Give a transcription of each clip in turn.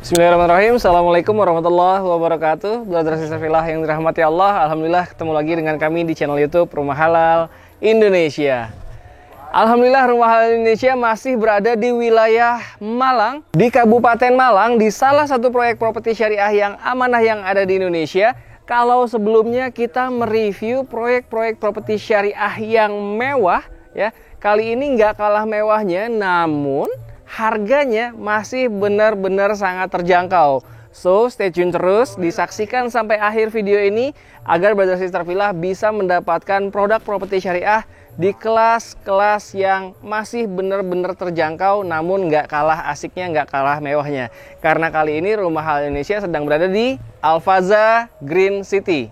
Bismillahirrahmanirrahim. Assalamualaikum warahmatullahi wabarakatuh. Brother Sister Fillah yang dirahmati Allah, alhamdulillah ketemu lagi dengan kami di channel YouTube Rumah Halal Indonesia. Alhamdulillah Rumah Halal Indonesia masih berada di wilayah Malang, di Kabupaten Malang, di salah satu proyek properti syariah yang amanah yang ada di Indonesia. Kalau sebelumnya kita mereview proyek-proyek properti syariah yang mewah, ya, kali ini nggak kalah mewahnya, namun harganya masih benar-benar sangat terjangkau. So, stay tune terus, disaksikan sampai akhir video ini agar Brother Sister Fillah bisa mendapatkan produk properti syariah di kelas-kelas yang masih benar-benar terjangkau, namun nggak kalah asiknya, nggak kalah mewahnya. Karena kali ini Rumah Halal Indonesia sedang berada di Al-Faza Green City.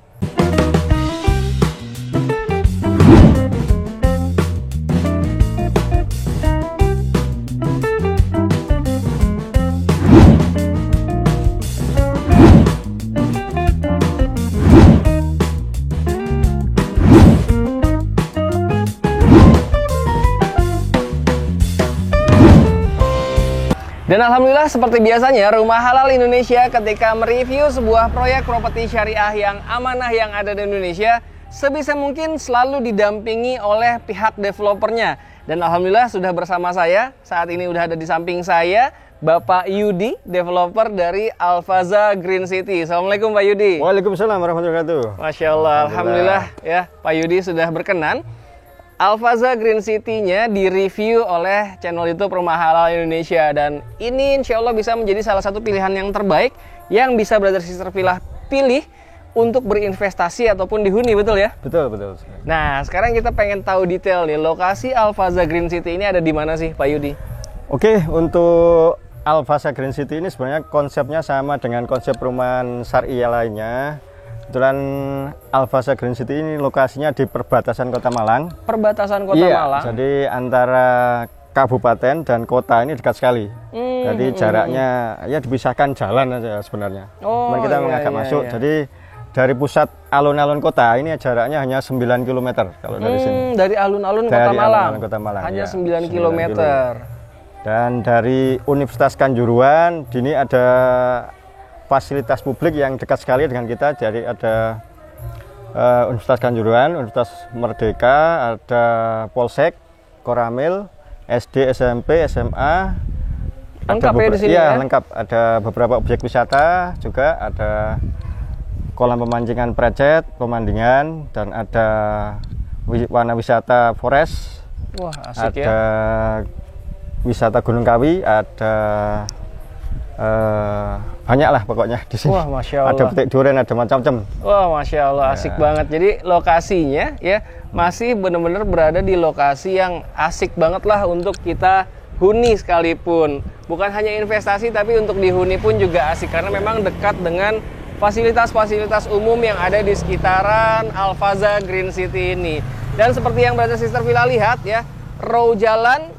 Dan alhamdulillah seperti biasanya Rumah Halal Indonesia ketika mereview sebuah proyek properti syariah yang amanah yang ada di Indonesia, sebisa mungkin selalu didampingi oleh pihak developernya. Dan alhamdulillah sudah bersama saya, saat ini udah ada di samping saya, Bapak Yudi, developer dari Al-Faza Green City. Assalamualaikum Pak Yudi. Waalaikumsalam warahmatullahi wabarakatuh. Masya Allah, alhamdulillah ya Pak Yudi sudah berkenan. Al-Faza Green City-nya direview oleh channel YouTube Rumah Halal Indonesia, dan ini insya Allah bisa menjadi salah satu pilihan yang terbaik yang bisa Brother Sister Fillah pilih untuk berinvestasi ataupun dihuni, betul ya? Betul, betul. Nah, sekarang kita pengen tahu detail nih, lokasi Al-Faza Green City ini ada di mana sih Pak Yudi? Oke, untuk Al-Faza Green City ini sebenarnya konsepnya sama dengan konsep perumahan syariah lainnya. Kebetulan Al-Faza Green City ini lokasinya di perbatasan Kota Malang. Perbatasan Kota Malang? Jadi antara kabupaten dan kota ini dekat sekali. Jadi jaraknya ya dipisahkan jalan aja sebenarnya. Cuman kita agak masuk. Jadi dari pusat alun-alun kota ini jaraknya hanya 9 km kalau dari sini. Dari alun-alun Kota Malang? Kota Malang. Hanya ya, 9 km. Dan dari Universitas Kanjuruhan, ini ada fasilitas publik yang dekat sekali dengan kita. Jadi ada Universitas Kanjuruhan, Universitas Merdeka, ada Polsek, Koramil, SD, SMP, SMA. Lengkap ya di sini ya? Ya? Lengkap. Ada beberapa objek wisata juga, ada kolam pemancingan precet, pemandian, dan ada warna wisata forest. Wah, asik ada wisata Gunung Kawi, ada banyak lah pokoknya di sini. Wah, Masya Allah. Ada petik durian, ada macam-macam. Wah, Masya Allah, asik banget. Jadi lokasinya ya masih benar-benar berada di lokasi yang asik banget lah untuk kita huni sekalipun. Bukan hanya investasi, tapi untuk dihuni pun juga asik. Karena memang dekat dengan fasilitas-fasilitas umum yang ada di sekitaran Al-Faza Green City ini. Dan seperti yang Brother Sister Fillah lihat ya, row jalan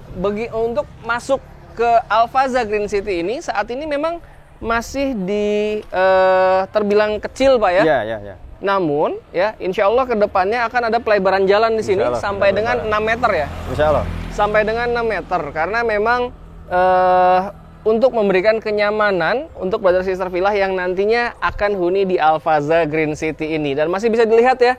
untuk masuk ke Al-Faza Green City ini saat ini memang masih terbilang kecil Pak ya. Iya. Namun ya insya Allah kedepannya akan ada pelebaran jalan di sini sampai dengan 6 meter ya. Insya Allah. Sampai dengan 6 meter karena memang untuk memberikan kenyamanan untuk Brother Sister Fillah yang nantinya akan huni di Al-Faza Green City ini. Dan masih bisa dilihat ya,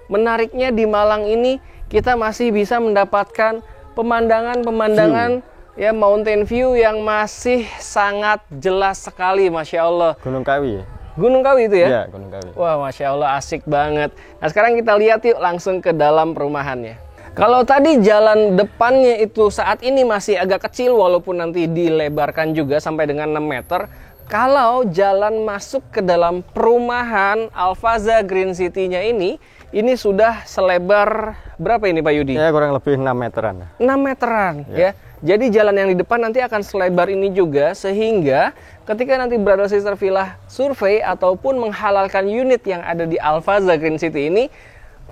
menariknya di Malang ini kita masih bisa mendapatkan pemandangan ya, mountain view yang masih sangat jelas sekali, Masya Allah. Gunung Kawi. Gunung Kawi itu ya? Iya, Gunung Kawi. Wah, Masya Allah, asik banget. Nah, sekarang kita lihat yuk langsung ke dalam perumahannya. Kalau tadi jalan depannya itu saat ini masih agak kecil, walaupun nanti dilebarkan juga sampai dengan 6 meter. Kalau jalan masuk ke dalam perumahan Al-Faza Green City-nya ini sudah selebar berapa ini Pak Yudi? Ya, kurang lebih 6 meteran. 6 meteran ya. Jadi jalan yang di depan nanti akan selebar ini juga, sehingga ketika nanti Brother Sister Fillah survei ataupun menghalalkan unit yang ada di Al-Faza Green City ini,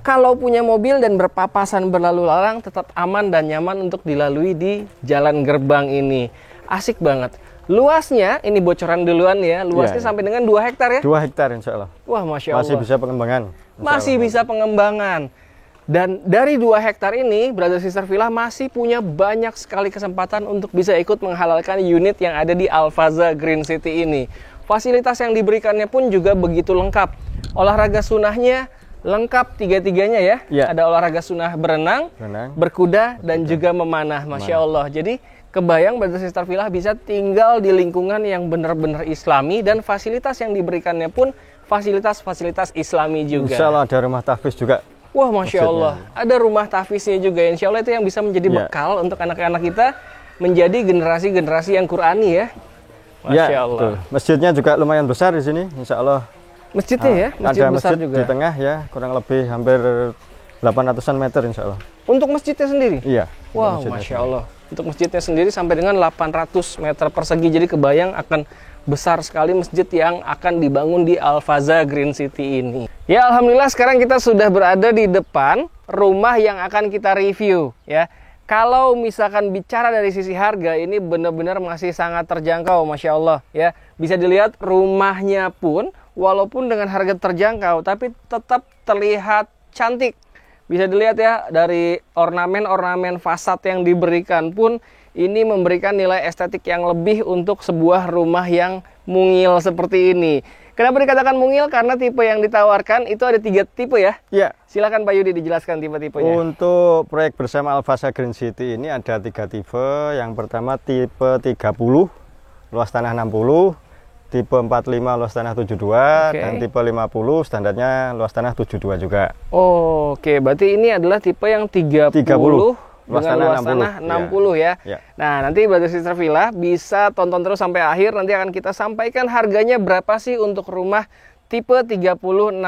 kalau punya mobil dan berpapasan berlalu lalang tetap aman dan nyaman untuk dilalui di jalan gerbang ini. Asik banget. Luasnya, ini bocoran duluan ya, luasnya sampai dengan 2 hektar ya? 2 hektar insya Allah. Wah, Masya Allah. Masih bisa pengembangan. Masih bisa pengembangan. Dan dari 2 hektar ini, Brother Sister Villa masih punya banyak sekali kesempatan untuk bisa ikut menghalalkan unit yang ada di Al-Faza Green City ini. Fasilitas yang diberikannya pun juga begitu lengkap. Olahraga sunnahnya lengkap tiga-tiganya ya. Ada olahraga sunnah berenang, berkuda, dan juga memanah. Masya Allah. Jadi kebayang Brother Sister Villa bisa tinggal di lingkungan yang benar-benar islami, dan fasilitas yang diberikannya pun fasilitas-fasilitas islami juga. Insya Allah ada rumah tahfiz juga. Wah, Masya Allah, ada rumah tahfiznya juga. Insya Allah itu yang bisa menjadi bekal untuk anak-anak kita menjadi generasi-generasi yang Qurani ya. Masya Allah. Betul. Masjidnya juga lumayan besar di sini, Insya Allah. Masjidnya ya, masjid ada besar masjid juga. Di tengah ya, kurang lebih hampir 800-an meter Insya Allah. Untuk masjidnya sendiri? Iya. Wow, Masya Allah. Untuk masjidnya sendiri sampai dengan 800 meter persegi. Jadi kebayang akan besar sekali masjid yang akan dibangun di Al-Faza Green City ini. Ya, Alhamdulillah sekarang kita sudah berada di depan rumah yang akan kita review ya. Kalau misalkan bicara dari sisi harga, ini benar-benar masih sangat terjangkau, Masya Allah ya. Bisa dilihat rumahnya pun walaupun dengan harga terjangkau, tapi tetap terlihat cantik. Bisa dilihat ya, dari ornamen-ornamen fasad yang diberikan pun ini memberikan nilai estetik yang lebih untuk sebuah rumah yang mungil seperti ini. Kenapa dikatakan mungil? Karena tipe yang ditawarkan itu ada 3 tipe ya? Iya. Silakan Pak Yudi dijelaskan tipe-tipenya. Untuk proyek bersama Al-Faza Green City ini ada 3 tipe. Yang pertama tipe 30, luas tanah 60. Tipe 45 luas tanah 72, dan tipe 50 standarnya luas tanah 72 juga. Oke, berarti ini adalah tipe yang 30 luas dengan tanah luas tanah 60 ya. Nah, nanti Brother Sister Villa bisa tonton terus sampai akhir. Nanti akan kita sampaikan harganya berapa sih untuk rumah tipe 30-60.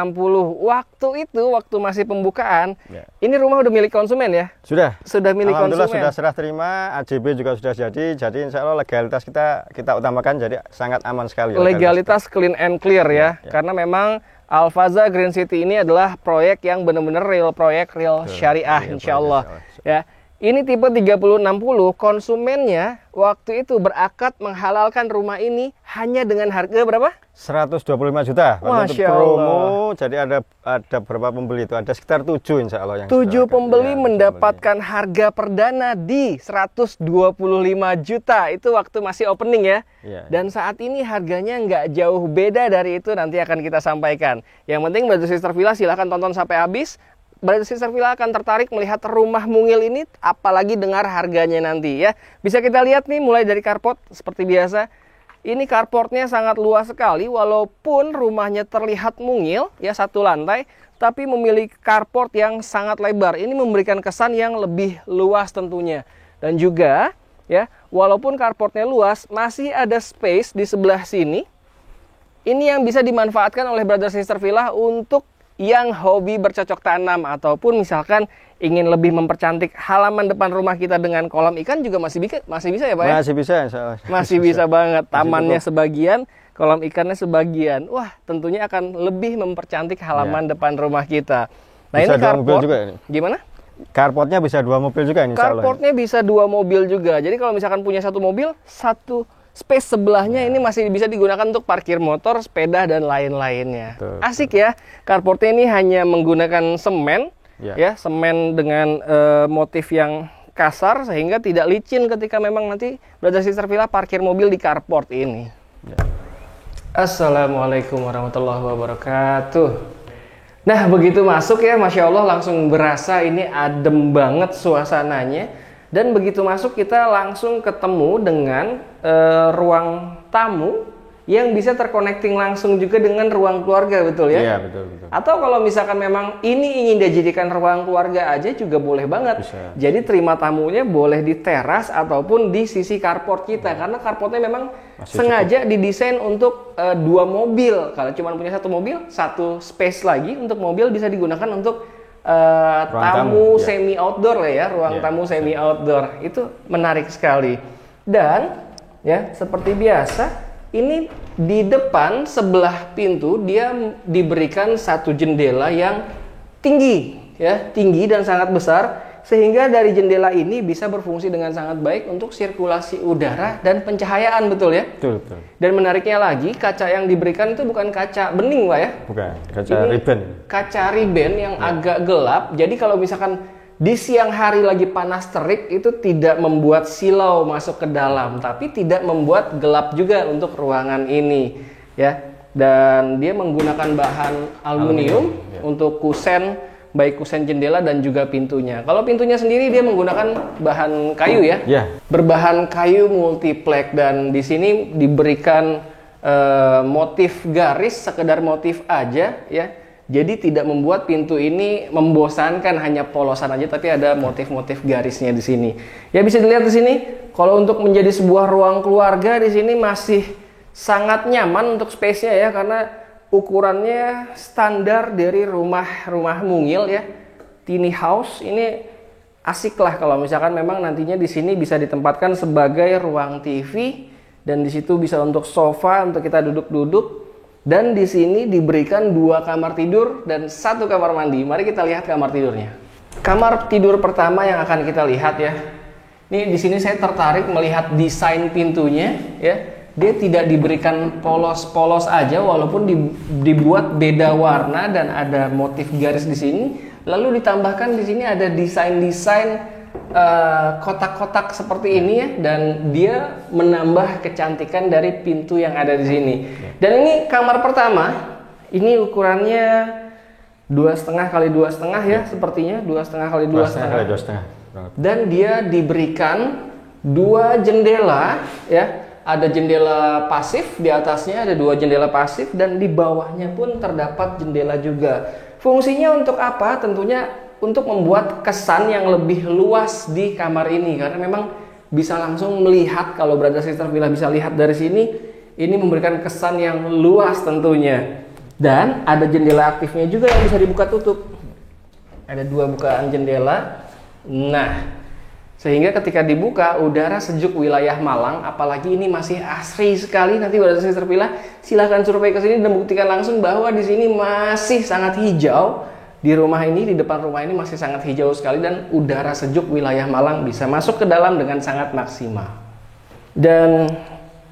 Waktu masih pembukaan, ini rumah udah milik konsumen ya? Sudah milik Alhamdulillah konsumen. Sudah serah terima, AJB juga sudah jadi Insya Allah legalitas kita utamakan, jadi sangat aman sekali. Legalitas clean and clear ya. Karena memang Al-Faza Green City ini adalah proyek yang benar-benar real syariah Insya Allah ya. Ini tipe 30-60, konsumennya waktu itu berakad menghalalkan rumah ini hanya dengan harga berapa? 125 juta. Masya untuk promo, Allah. jadi ada berapa pembeli itu? Ada sekitar 7 Insya Allah. 7 pembeli mendapatkan harga perdana di 125 juta. Itu waktu masih opening ya. Dan saat ini harganya nggak jauh beda dari itu, nanti akan kita sampaikan. Yang penting Brother Sister Villa silahkan tonton sampai habis. Brother Sister Villa akan tertarik melihat rumah mungil ini, apalagi dengar harganya nanti ya. Bisa kita lihat nih mulai dari carport seperti biasa. Ini carportnya sangat luas sekali, walaupun rumahnya terlihat mungil ya, 1 lantai, tapi memiliki carport yang sangat lebar. Ini memberikan kesan yang lebih luas tentunya. Dan juga ya, walaupun carportnya luas, masih ada space di sebelah sini. Ini yang bisa dimanfaatkan oleh Brother Sister Villa untuk yang hobi bercocok tanam, ataupun misalkan ingin lebih mempercantik halaman depan rumah kita dengan kolam ikan juga masih bisa ya Pak ya? Masih bisa Insya Allah. Masih bisa banget, tamannya sebagian, kolam ikannya sebagian. Wah, tentunya akan lebih mempercantik halaman depan rumah kita. Nah, bisa ini carport juga ini. Gimana? Carportnya bisa 2 mobil juga ini. Carportnya bisa 2 mobil juga. Jadi kalau misalkan punya 1 mobil, 1 space sebelahnya ini masih bisa digunakan untuk parkir motor, sepeda, dan lain-lainnya. Asik ya. Carportnya ini hanya menggunakan semen, ya, semen dengan motif yang kasar sehingga tidak licin ketika memang nanti Brother Sister Villa parkir mobil di carport ini. Assalamualaikum warahmatullahi wabarakatuh. Nah, begitu masuk ya, Masya Allah langsung berasa ini adem banget suasananya. Dan begitu masuk kita langsung ketemu dengan ruang tamu yang bisa terconnecting langsung juga dengan ruang keluarga, betul ya? Iya, betul. Atau kalau misalkan memang ini ingin dijadikan ruang keluarga aja juga boleh banget. Bisa. Jadi terima tamunya boleh di teras ataupun di sisi carport kita. Karena carportnya memang sengaja didesain untuk 2 mobil. Kalau cuma punya 1 mobil, 1 space lagi untuk mobil bisa digunakan untuk tamu semi outdoor lah ya, ruang tamu semi outdoor. Itu menarik sekali. Dan ya, seperti biasa, ini di depan sebelah pintu dia diberikan 1 jendela yang tinggi ya, tinggi dan sangat besar. sehingga dari jendela ini bisa berfungsi dengan sangat baik untuk sirkulasi udara dan pencahayaan, betul ya? Betul, betul. Dan menariknya lagi, kaca yang diberikan itu bukan kaca bening, Pak ya? Bukan, kaca Ini ribbon. Kaca ribbon yang agak gelap. Jadi kalau misalkan di siang hari lagi panas terik, itu tidak membuat silau masuk ke dalam, tapi tidak membuat gelap juga untuk ruangan ini, ya. Dan dia menggunakan bahan aluminium ya. untuk kusen, baik kusen jendela dan juga pintunya. Kalau pintunya sendiri dia menggunakan bahan kayu ya, berbahan kayu multiplex, dan di sini diberikan motif garis, sekedar motif aja ya. Jadi tidak membuat pintu ini membosankan hanya polosan aja, tapi ada motif-motif garisnya di sini. Ya bisa dilihat di sini. Kalau untuk menjadi sebuah ruang keluarga di sini masih sangat nyaman untuk space-nya ya, karena ukurannya standar dari rumah mungil ya. Tiny house ini asik lah kalau misalkan memang nantinya di sini bisa ditempatkan sebagai ruang TV, dan di situ bisa untuk sofa untuk kita duduk-duduk. Dan di sini diberikan 2 kamar tidur dan 1 kamar mandi. Mari kita lihat kamar tidurnya. Kamar tidur pertama yang akan kita lihat ya. Ini di sini saya tertarik melihat desain pintunya ya. Dia tidak diberikan polos-polos aja, walaupun dibuat beda warna dan ada motif garis di sini. Lalu ditambahkan di sini ada desain-desain kotak-kotak seperti ini ya, dan dia menambah kecantikan dari pintu yang ada di sini. Dan ini kamar pertama, ini ukurannya 2,5 kali 2,5 ya, sepertinya 2,5 kali 2,5. Dan dia diberikan 2 jendela ya. Ada jendela pasif, di atasnya ada 2 jendela pasif, dan di bawahnya pun terdapat jendela juga. Fungsinya untuk apa? Tentunya untuk membuat kesan yang lebih luas di kamar ini, karena memang bisa langsung melihat, kalau Brother Sister Villa bisa lihat dari sini, ini memberikan kesan yang luas tentunya. Dan ada jendela aktifnya juga yang bisa dibuka tutup. Ada 2 bukaan jendela. Nah, sehingga ketika dibuka, udara sejuk wilayah Malang, apalagi ini masih asri sekali. Nanti Brother Sister Villa silahkan survei ke sini dan buktikan langsung bahwa di sini masih sangat hijau. Di rumah ini, di depan rumah ini masih sangat hijau sekali, dan udara sejuk wilayah Malang bisa masuk ke dalam dengan sangat maksimal. Dan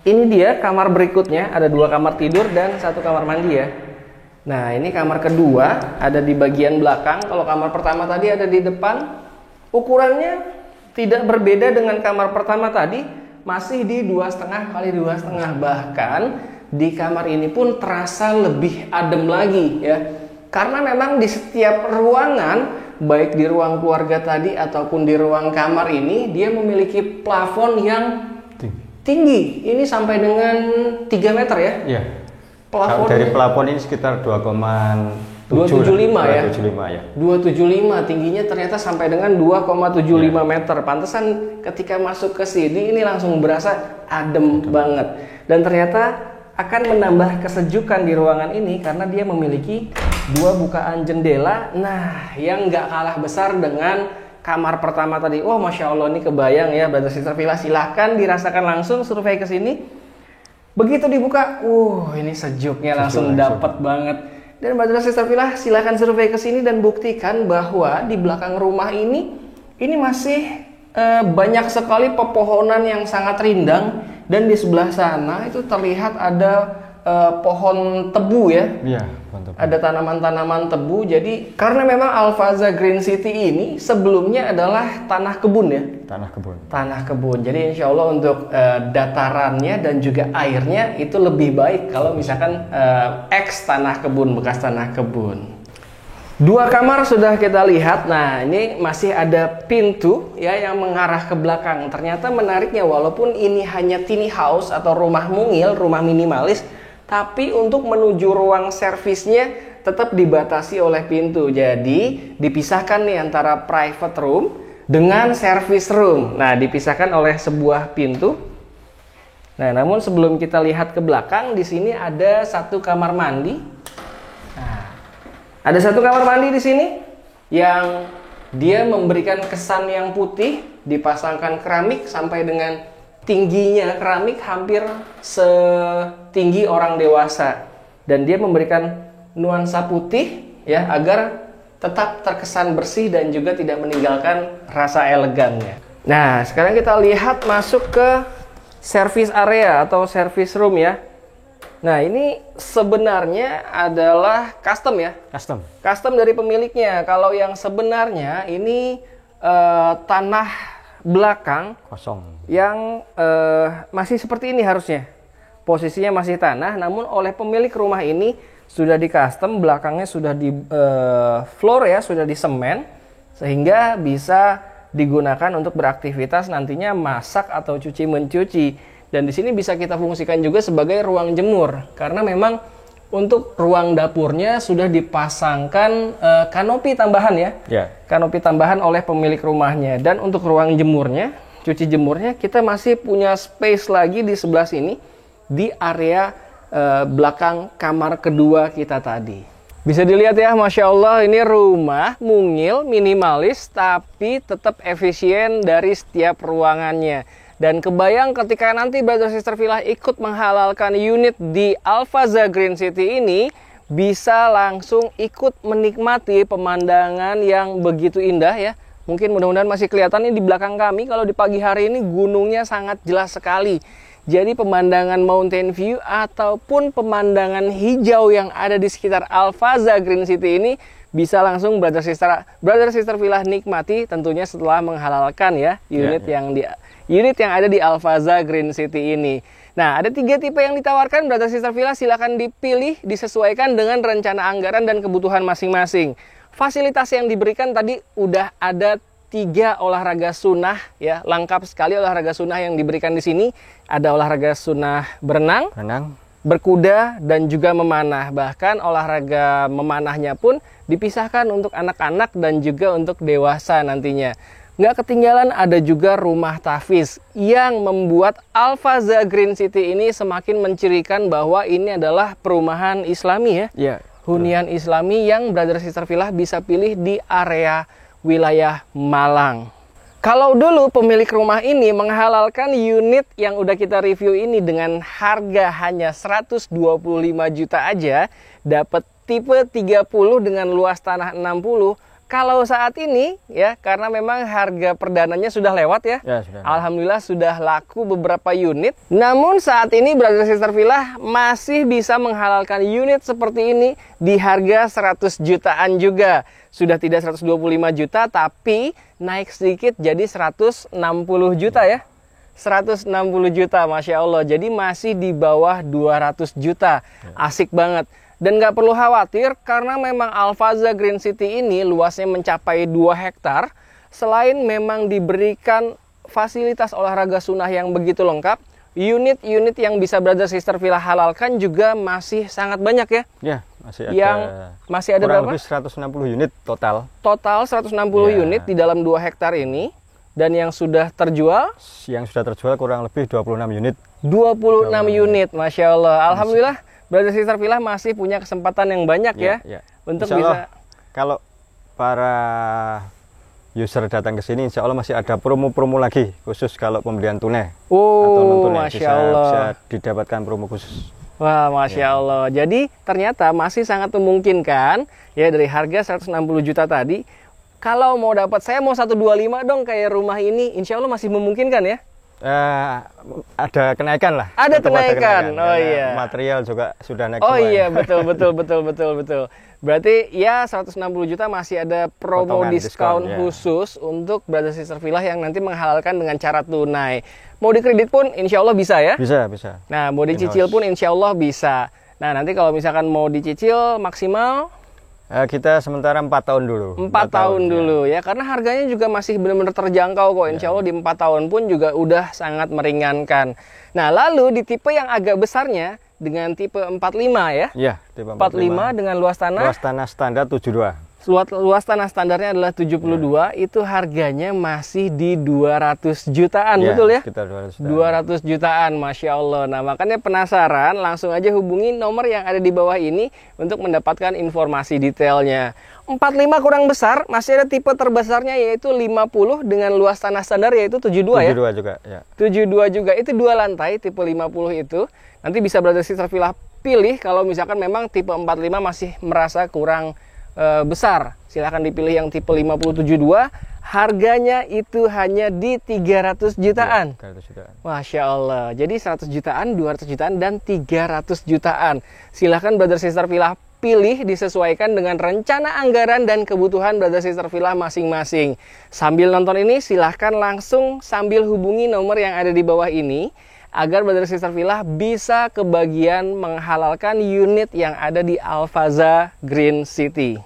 ini dia kamar berikutnya, ada 2 kamar tidur dan 1 kamar mandi ya. Nah, ini kamar kedua, ada di bagian belakang. Kalau kamar pertama tadi ada di depan, ukurannya tidak berbeda dengan kamar pertama tadi, masih di 2,5 kali 2,5. Bahkan di kamar ini pun terasa lebih adem lagi ya. Karena memang di setiap ruangan, baik di ruang keluarga tadi ataupun di ruang kamar ini, dia memiliki plafon yang tinggi. Ini sampai dengan 3 meter ya. Iya. Plafon dari plafon ini sekitar 275 ya. 275 tingginya ternyata sampai dengan 2,75 meter. Pantesan ketika masuk ke sini ini langsung berasa adem banget. Dan ternyata akan menambah kesejukan di ruangan ini karena dia memiliki 2 bukaan jendela. Nah, yang nggak kalah besar dengan kamar pertama tadi. Oh, Masya Allah, ini kebayang ya Brother Sister Villa. Silahkan dirasakan langsung, survei ke sini. Begitu dibuka, ini sejuknya langsung dapat banget. Dan Brother Sister Villa, silahkan survei ke sini dan buktikan bahwa di belakang rumah ini masih banyak sekali pepohonan yang sangat rindang, dan di sebelah sana itu terlihat ada pohon tebu ya. Iya, pohon tebu. Ada tanaman-tanaman tebu. Jadi karena memang Al-Faza Green City ini sebelumnya adalah tanah kebun ya. Tanah kebun. Jadi insya Allah untuk datarannya dan juga airnya itu lebih baik kalau misalkan tanah kebun, bekas tanah kebun. 2 kamar sudah kita lihat. Nah, ini masih ada pintu ya yang mengarah ke belakang. Ternyata menariknya, walaupun ini hanya tiny house atau rumah mungil, rumah minimalis, tapi untuk menuju ruang servisnya tetap dibatasi oleh pintu. Jadi dipisahkan nih antara private room dengan service room. Nah, dipisahkan oleh sebuah pintu. Nah, namun sebelum kita lihat ke belakang, di sini ada 1 kamar mandi. Nah, ada 1 kamar mandi di sini yang dia memberikan kesan yang putih, dipasangkan keramik sampai dengan tingginya keramik hampir setinggi orang dewasa, dan dia memberikan nuansa putih ya agar tetap terkesan bersih dan juga tidak meninggalkan rasa elegannya. Nah, sekarang kita lihat masuk ke service area atau service room ya. Nah, ini sebenarnya adalah custom ya. Custom dari pemiliknya. Kalau yang sebenarnya ini tanah belakang Kosong. yang masih seperti ini harusnya. Posisinya masih tanah, namun oleh pemilik rumah ini sudah di custom, belakangnya sudah di floor ya, sudah di semen, sehingga bisa digunakan untuk beraktivitas nantinya masak atau cuci mencuci. Dan di sini bisa kita fungsikan juga sebagai ruang jemur, karena memang untuk ruang dapurnya sudah dipasangkan kanopi tambahan ya. Kanopi tambahan oleh pemilik rumahnya. Dan untuk ruang jemurnya, cuci jemurnya, kita masih punya space lagi di sebelah sini di area belakang kamar kedua kita tadi. Bisa dilihat ya, Masya Allah, ini rumah mungil, minimalis, tapi tetap efisien dari setiap ruangannya. Dan kebayang ketika nanti Brother Sister Villa ikut menghalalkan unit di Al-Faza Green City ini, bisa langsung ikut menikmati pemandangan yang begitu indah ya. Mungkin mudah-mudahan masih kelihatan ini di belakang kami. Kalau di pagi hari ini gunungnya sangat jelas sekali. Jadi pemandangan mountain view ataupun pemandangan hijau yang ada di sekitar Al-Faza Green City ini bisa langsung Brother Sister Villa nikmati, tentunya setelah menghalalkan ya unit yang ada di Al-Faza Green City ini. Nah, ada 3 tipe yang ditawarkan Brother Sister Villa, silahkan dipilih, disesuaikan dengan rencana anggaran dan kebutuhan masing-masing. Fasilitas yang diberikan tadi udah ada 3 olahraga sunnah ya, lengkap sekali olahraga sunnah yang diberikan di sini. Ada olahraga sunnah berenang, berkuda, dan juga memanah. Bahkan olahraga memanahnya pun dipisahkan untuk anak-anak dan juga untuk dewasa nantinya. Nggak ketinggalan ada juga rumah tahfiz yang membuat Al-Faza Green City ini semakin mencirikan bahwa ini adalah perumahan Islami ya. Hunian Islami yang Brother Sister Villa bisa pilih di area wilayah Malang. Kalau dulu pemilik rumah ini menghalalkan unit yang udah kita review ini dengan harga hanya 125 juta aja, dapat tipe 30 dengan luas tanah 60. Kalau saat ini ya, karena memang harga perdananya sudah lewat ya, sudah. Alhamdulillah sudah laku beberapa unit. Namun saat ini Brother Sister Villa masih bisa menghalalkan unit seperti ini di harga 100 jutaan juga. Sudah tidak 125 juta, tapi naik sedikit jadi 160 juta ya. 160 juta, Masya Allah. Jadi masih di bawah 200 juta. Asik banget. Dan nggak perlu khawatir karena memang Al-Faza Green City ini luasnya mencapai 2 hektar. Selain memang diberikan fasilitas olahraga sunnah yang begitu lengkap, unit-unit yang bisa Brother Sister Villa halalkan juga masih sangat banyak ya. Ya, masih ada berapa? Lebih 160 unit total. Total 160 unit di dalam 2 hektar ini. Dan yang sudah terjual? Yang sudah terjual kurang lebih 26 unit. 26 unit, Masya Allah. Alhamdulillah. Brother Sister Villa masih punya kesempatan yang banyak untuk bisa. Kalau para user datang ke sini, insya Allah masih ada promo-promo lagi khusus kalau pembelian tunai atau non tunai, bisa didapatkan promo khusus. Wah, Masya Allah. Jadi ternyata masih sangat memungkinkan ya, dari harga 160 juta tadi. Kalau mau dapat, saya mau 125 dong kayak rumah ini, insya Allah masih memungkinkan ya. Ada kenaikan lah. Ada kenaikan. Oh iya. Material juga sudah naik. Oh iya, betul. Berarti ya 160 juta masih ada promo diskon khusus untuk Brother Sister Villa yang nanti menghalalkan dengan cara tunai. Mau dikredit pun insya Allah bisa ya? Bisa. Nah, mau dicicil pun insya Allah bisa. Nah, nanti kalau misalkan mau dicicil maksimal kita sementara 4 tahun dulu. 4 tahun dulu ya, karena harganya juga masih benar-benar terjangkau kok. Insya Allah di 4 tahun pun juga udah sangat meringankan. Nah, lalu di tipe yang agak besarnya dengan tipe 45 ya. Iya, tipe 45 dengan luas tanah standar 72. Luas tanah standarnya adalah 72, itu harganya masih di 200 jutaan, betul ya? Sekitar 200 jutaan, Masya Allah. Nah, makanya penasaran, langsung aja hubungi nomor yang ada di bawah ini untuk mendapatkan informasi detailnya. 45 kurang besar, masih ada tipe terbesarnya yaitu 50 dengan luas tanah standar yaitu 72 ya? 72 juga, ya. 72 juga, itu 2 lantai tipe 50 itu. Nanti bisa Brother Sister Villa pilih kalau misalkan memang tipe 45 masih merasa kurang besar, silahkan dipilih yang tipe 57.2. Harganya itu hanya di 300 jutaan. Ya, 300 jutaan. Masya Allah. Jadi 100 jutaan, 200 jutaan, dan 300 jutaan. Silahkan brother sister Villa pilih, disesuaikan dengan rencana anggaran dan kebutuhan brother sister Villa masing-masing. Sambil nonton ini, silahkan langsung sambil hubungi nomor yang ada di bawah ini, agar brother sister Villa bisa kebagian menghalalkan unit yang ada di Al-Faza Green City.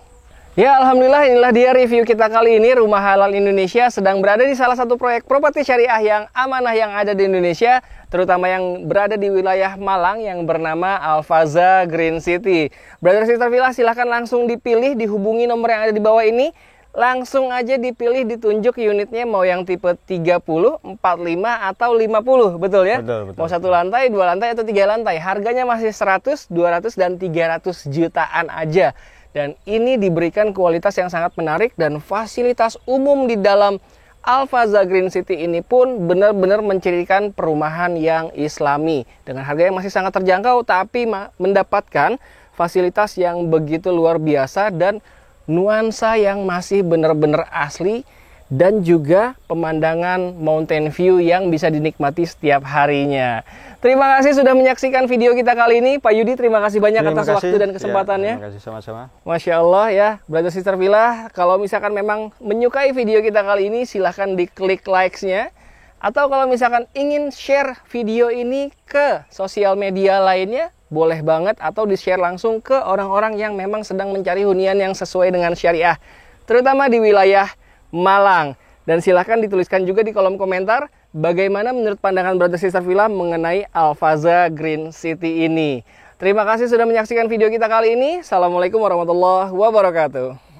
Ya, alhamdulillah, inilah dia review kita kali ini. Rumah Halal Indonesia sedang berada di salah satu proyek properti syariah yang amanah yang ada di Indonesia, terutama yang berada di wilayah Malang yang bernama Al-Faza Green City. Brother Sister Villa, silahkan langsung dipilih, dihubungi nomor yang ada di bawah ini. Langsung aja dipilih, ditunjuk unitnya mau yang tipe 30, 45, atau 50, betul ya? Betul. Mau 1 lantai, 2 lantai, atau 3 lantai. Harganya masih 100, 200, dan 300 jutaan aja. Dan ini diberikan kualitas yang sangat menarik, dan fasilitas umum di dalam Al-Faza Green City ini pun benar-benar mencirikan perumahan yang islami. Dengan harga yang masih sangat terjangkau, tapi mendapatkan fasilitas yang begitu luar biasa dan nuansa yang masih benar-benar asli, dan juga pemandangan mountain view yang bisa dinikmati setiap harinya. Terima kasih sudah menyaksikan video kita kali ini. Pak Yudi, terima kasih banyak atas waktu dan kesempatannya. Ya, terima kasih sama-sama. Masya Allah ya, brother sister Villa, kalau misalkan memang menyukai video kita kali ini, silahkan diklik likes-nya. Atau kalau misalkan ingin share video ini ke sosial media lainnya, boleh banget, atau di-share langsung ke orang-orang yang memang sedang mencari hunian yang sesuai dengan syariah, terutama di wilayah Malang. Dan silahkan dituliskan juga di kolom komentar bagaimana menurut pandangan brother sister Villa mengenai Al-Faza Green City ini. Terima kasih sudah menyaksikan video kita kali ini. Assalamualaikum warahmatullahi wabarakatuh.